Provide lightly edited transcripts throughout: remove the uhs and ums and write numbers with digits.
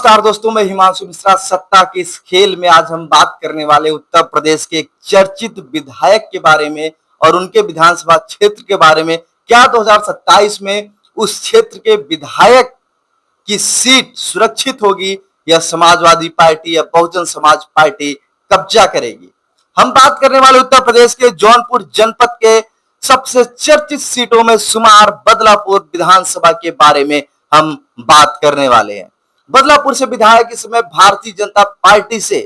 नमस्कार दोस्तों, मैं हिमांशु मिश्रा। सत्ता के इस खेल में आज हम बात करने वाले उत्तर प्रदेश के एक चर्चित विधायक के बारे में और उनके विधानसभा क्षेत्र के बारे में। क्या 2027 में उस क्षेत्र के विधायक की सीट सुरक्षित होगी या समाजवादी पार्टी या बहुजन समाज पार्टी कब्जा करेगी? हम बात करने वाले उत्तर प्रदेश के जौनपुर जनपद के सबसे चर्चित सीटों में शुमार बदलापुर विधानसभा के बारे में हम बात करने वाले हैं। बदलापुर से विधायक इस समय भारतीय जनता पार्टी से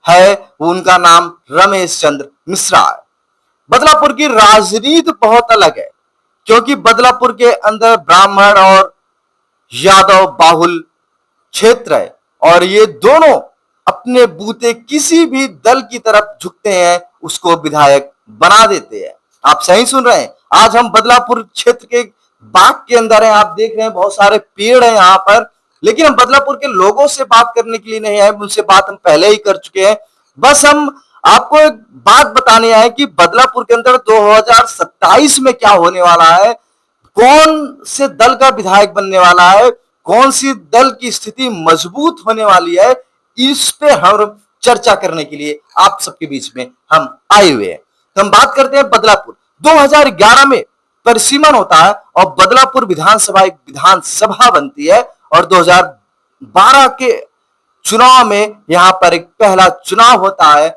है, उनका नाम रमेश चंद्र मिश्रा है। बदलापुर की राजनीति बहुत अलग है क्योंकि बदलापुर के अंदर ब्राह्मण और यादव बाहुल क्षेत्र है और ये दोनों अपने बूते किसी भी दल की तरफ झुकते हैं, उसको विधायक बना देते हैं। आप सही सुन रहे हैं। आज हम बदलापुर क्षेत्र के बाग के अंदर हैं। आप देख रहे हैं बहुत सारे पेड़ हैं यहाँ पर, लेकिन हम बदलापुर के लोगों से बात करने के लिए नहीं आए, उनसे बात हम पहले ही कर चुके हैं। बस हम आपको एक बात बताने आए कि बदलापुर के अंदर 2027 में क्या होने वाला है, कौन से दल का विधायक बनने वाला है, कौन सी दल की स्थिति मजबूत होने वाली है, इस पे हम चर्चा करने के लिए आप सबके बीच में हम आए हुए हैं। तो हम बात करते हैं बदलापुर। 2011 में परिसीमन होता है और बदलापुर विधानसभा एक विधानसभा बनती है और 2012 के चुनाव में यहां पर एक पहला चुनाव होता है।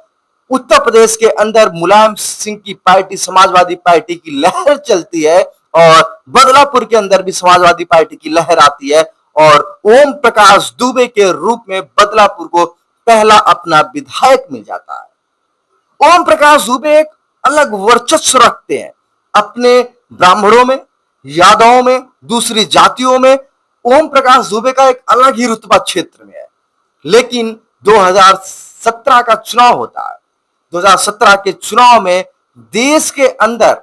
उत्तर प्रदेश के अंदर मुलायम सिंह की पार्टी समाजवादी पार्टी की लहर चलती है और बदलापुर के अंदर भी समाजवादी पार्टी की लहर आती है और ओम प्रकाश दुबे के रूप में बदलापुर को पहला अपना विधायक मिल जाता है। ओम प्रकाश दुबे एक अलग वर्चस्व रखते हैं अपने ब्राह्मणों में, यादवों में, दूसरी जातियों में। ओम प्रकाश दुबे का एक अलग ही रुतबा क्षेत्र में है। लेकिन 2017 का चुनाव होता है। 2017 के चुनाव में देश के अंदर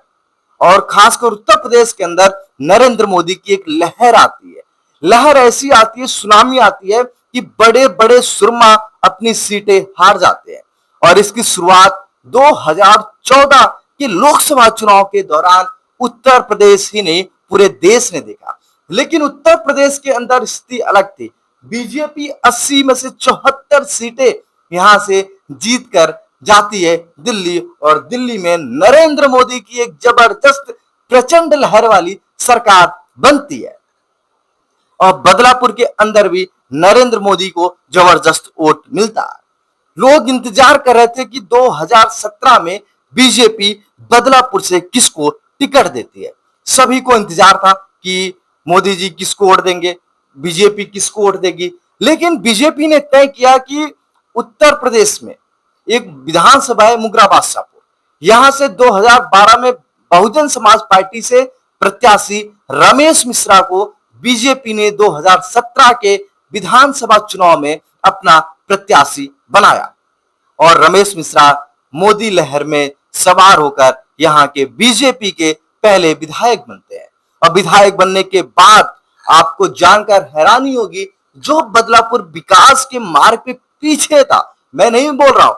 और खासकर उत्तर प्रदेश के अंदर नरेंद्र मोदी की एक लहर आती है। लहर ऐसी आती है, सुनामी आती है कि बड़े बड़े सुरमा अपनी सीटें हार जाते हैं और इसकी शुरुआत 2014 के लोकसभा चुनाव के दौरान उत्तर प्रदेश ही नहीं पूरे देश ने देखा। लेकिन उत्तर प्रदेश के अंदर स्थिति अलग थी। बीजेपी 80 में से 74 सीटें यहां से जीत कर जाती है दिल्ली और दिल्ली में नरेंद्र मोदी की एक जबरदस्त प्रचंड लहर वाली सरकार बनती है और बदलापुर के अंदर भी नरेंद्र मोदी को जबरदस्त वोट मिलता है। लोग इंतजार कर रहे थे कि 2017 में बीजेपी बदलापुर से किसको टिकट देती है। सभी को इंतजार था कि मोदी जी किसको वोट देंगे, बीजेपी किसको वोट देगी। लेकिन बीजेपी ने तय किया कि उत्तर प्रदेश में एक विधानसभा है मुगरा बादशाहपुर, यहां से 2012 में बहुजन समाज पार्टी से प्रत्याशी रमेश मिश्रा को बीजेपी ने 2017 के विधानसभा चुनाव में अपना प्रत्याशी बनाया और रमेश मिश्रा मोदी लहर में सवार होकर यहां के बीजेपी के पहले विधायक बनते हैं। और विधायक बनने के बाद आपको जानकर हैरानी होगी, जो बदलापुर विकास के मार्ग पे पीछे था, मैं नहीं बोल रहा हूं,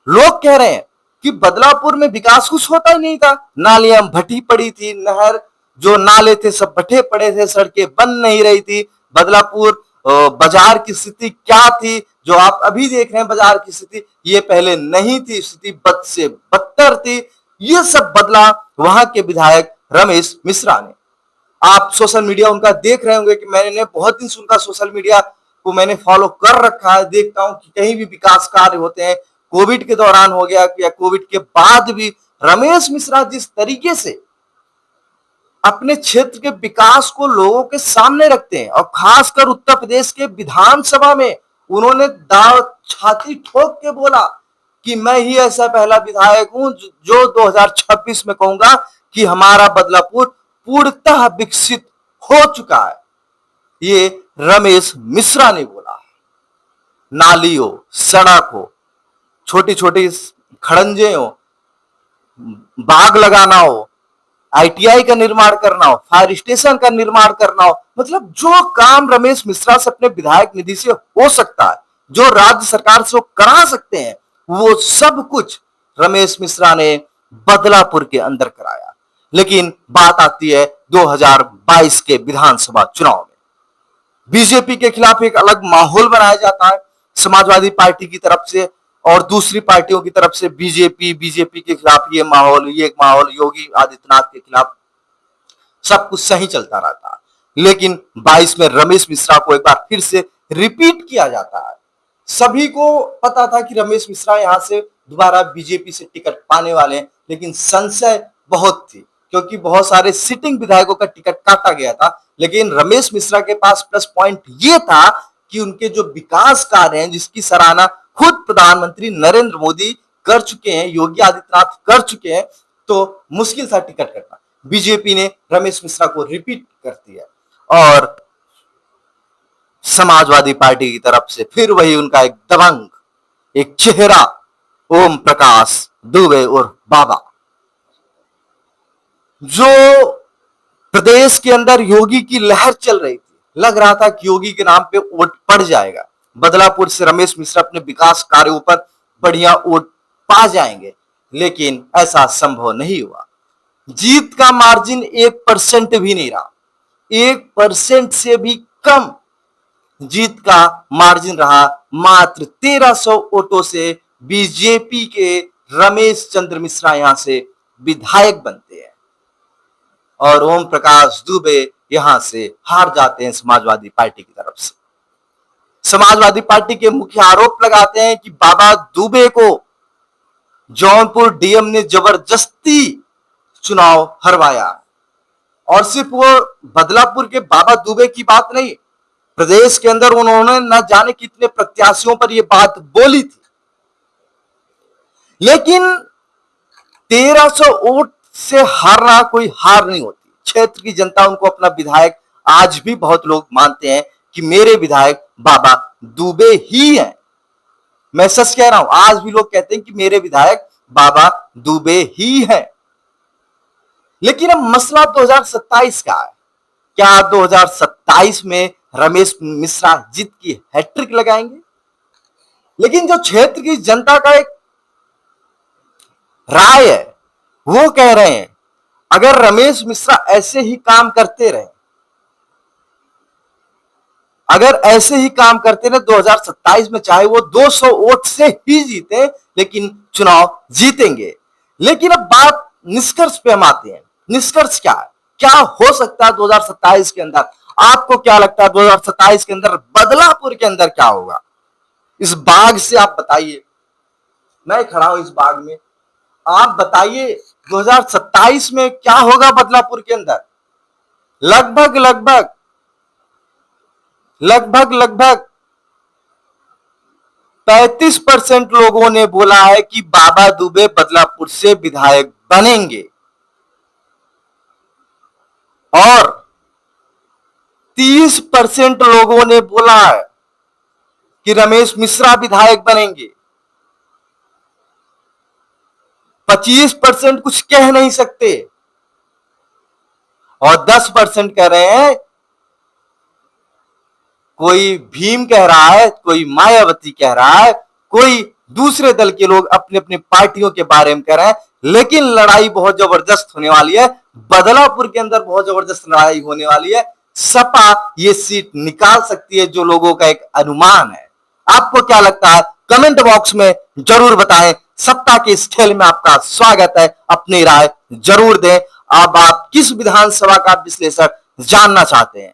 लोग कह रहे हैं कि बदलापुर में विकास कुछ होता ही नहीं था। नालियां भटी पड़ी थी, नहर जो नाले थे सब भटे पड़े थे, सड़कें बन नहीं रही थी। बदलापुर बाजार की स्थिति क्या थी, जो आप अभी देख रहे हैं बाजार की स्थिति, ये पहले नहीं थी, स्थिति बद से बदतर थी। ये सब बदला वहां के विधायक रमेश मिश्रा ने। आप सोशल मीडिया उनका देख रहे होंगे कि मैंने बहुत दिन से उनका सोशल मीडिया को मैंने फॉलो कर रखा है। देखता हूं कि कहीं भी विकास कार्य होते हैं, कोविड के दौरान हो गया या कोविड के बाद भी, रमेश मिश्रा जिस तरीके से अपने क्षेत्र के विकास को लोगों के सामने रखते हैं और खासकर उत्तर प्रदेश के विधानसभा में उन्होंने दांव छाती ठोक के बोला कि मैं ही ऐसा पहला विधायक हूं जो 2026 में कहूंगा कि हमारा बदलापुर पूर्णतः विकसित हो चुका है। ये रमेश मिश्रा ने बोला। नाली हो, सड़क हो, छोटी छोटी खड़ंजे हो, बाग लगाना हो, आईटीआई का निर्माण करना हो, फायर स्टेशन का निर्माण करना हो, मतलब जो काम रमेश मिश्रा से अपने विधायक निधि से हो सकता है, जो राज्य सरकार से वो करा सकते हैं, वो सब कुछ रमेश मिश्रा ने बदलापुर के अंदर कराया। लेकिन बात आती है 2022 के विधानसभा चुनाव में। बीजेपी के खिलाफ एक अलग माहौल बनाया जाता है समाजवादी पार्टी की तरफ से, और दूसरी पार्टियों की तरफ से बीजेपी के खिलाफ ये एक माहौल, योगी आदित्यनाथ के खिलाफ सब कुछ सही चलता रहता है। लेकिन 22 में रमेश मिश्रा को एक बार फिर से रिपीट किया जाता है। सभी को पता था कि रमेश मिश्रा यहां से दोबारा बीजेपी से टिकट पाने वाले हैं, लेकिन संशय बहुत थी क्योंकि बहुत सारे सिटिंग विधायकों का टिकट काटा गया था। लेकिन रमेश मिश्रा के पास प्लस पॉइंट ये था कि उनके जो विकास कार्य हैं, जिसकी सराहना खुद प्रधानमंत्री नरेंद्र मोदी कर चुके हैं, योगी आदित्यनाथ कर चुके हैं, तो मुश्किल था टिकट कटना। बीजेपी ने रमेश मिश्रा को रिपीट कर दिया और समाजवादी पार्टी की तरफ से फिर वही उनका एक दबंग, एक चेहरा, ओम प्रकाश दुबे और बाबा, जो प्रदेश के अंदर योगी की लहर चल रही थी। लग रहा था कि योगी के नाम पे वोट पड़ जाएगा, बदलापुर से रमेश मिश्रा अपने विकास कार्यों पर बढ़िया वोट पा जाएंगे, लेकिन ऐसा संभव नहीं हुआ। जीत का मार्जिन 1% भी नहीं रहा, 1% से भी कम जीत का मार्जिन रहा। मात्र 1300 वोटों से बीजेपी के रमेश चंद्र मिश्रा यहां से विधायक बनते हैं और ओम प्रकाश दुबे यहां से हार जाते हैं समाजवादी पार्टी की तरफ से। समाजवादी पार्टी के मुख्य आरोप लगाते हैं कि बाबा दुबे को जौनपुर डीएम ने जबरदस्ती चुनाव हरवाया, और सिर्फ वो बदलापुर के बाबा दुबे की बात नहीं, प्रदेश के अंदर उन्होंने न जाने कितने प्रत्याशियों पर यह बात बोली थी। लेकिन 1300 वोट से हारना कोई हार नहीं होती। क्षेत्र की जनता उनको अपना विधायक, आज भी बहुत लोग मानते हैं कि मेरे विधायक बाबा दुबे ही हैं। मैं सच कह रहा हूं, आज भी लोग कहते हैं कि मेरे विधायक बाबा दुबे ही हैं। लेकिन अब मसला 2027 का है। क्या 2027 में रमेश मिश्रा जीत की हैट्रिक लगाएंगे? लेकिन जो क्षेत्र की जनता का एक राय है, वो कह रहे हैं अगर रमेश मिश्रा ऐसे ही काम करते रहे, अगर ऐसे ही काम करते रहे 2027 में, चाहे वो 200 वोट से ही जीते, लेकिन चुनाव जीतेंगे। लेकिन अब बात निष्कर्ष पे हम आते हैं। निष्कर्ष क्या है, क्या हो सकता है 2027 के अंदर? आपको क्या लगता है 2027 के अंदर बदलापुर के अंदर क्या होगा? इस बाग से आप बताइए, मैं खड़ा हूं इस बाग में, आप बताइए 2027 में क्या होगा बदलापुर के अंदर? लगभग लगभग लगभग लगभग 35% लोगों ने बोला है कि बाबा दुबे बदलापुर से विधायक बनेंगे, और 30% लोगों ने बोला है कि रमेश मिश्रा विधायक बनेंगे। 25% कुछ कह नहीं सकते, और 10% कह रहे हैं, कोई भीम कह रहा है, कोई मायावती कह रहा है, कोई दूसरे दल के लोग अपने अपने पार्टियों के बारे में कह रहे हैं। लेकिन लड़ाई बहुत जबरदस्त होने वाली है, बदलापुर के अंदर बहुत जबरदस्त लड़ाई होने वाली है। सपा ये सीट निकाल सकती है, जो लोगों का एक अनुमान है। आपको क्या लगता है कमेंट बॉक्स में जरूर बताएं। सप्ताह के इस खेल में आपका स्वागत है, अपनी राय जरूर दें। अब आप किस विधानसभा का विश्लेषण जानना चाहते हैं?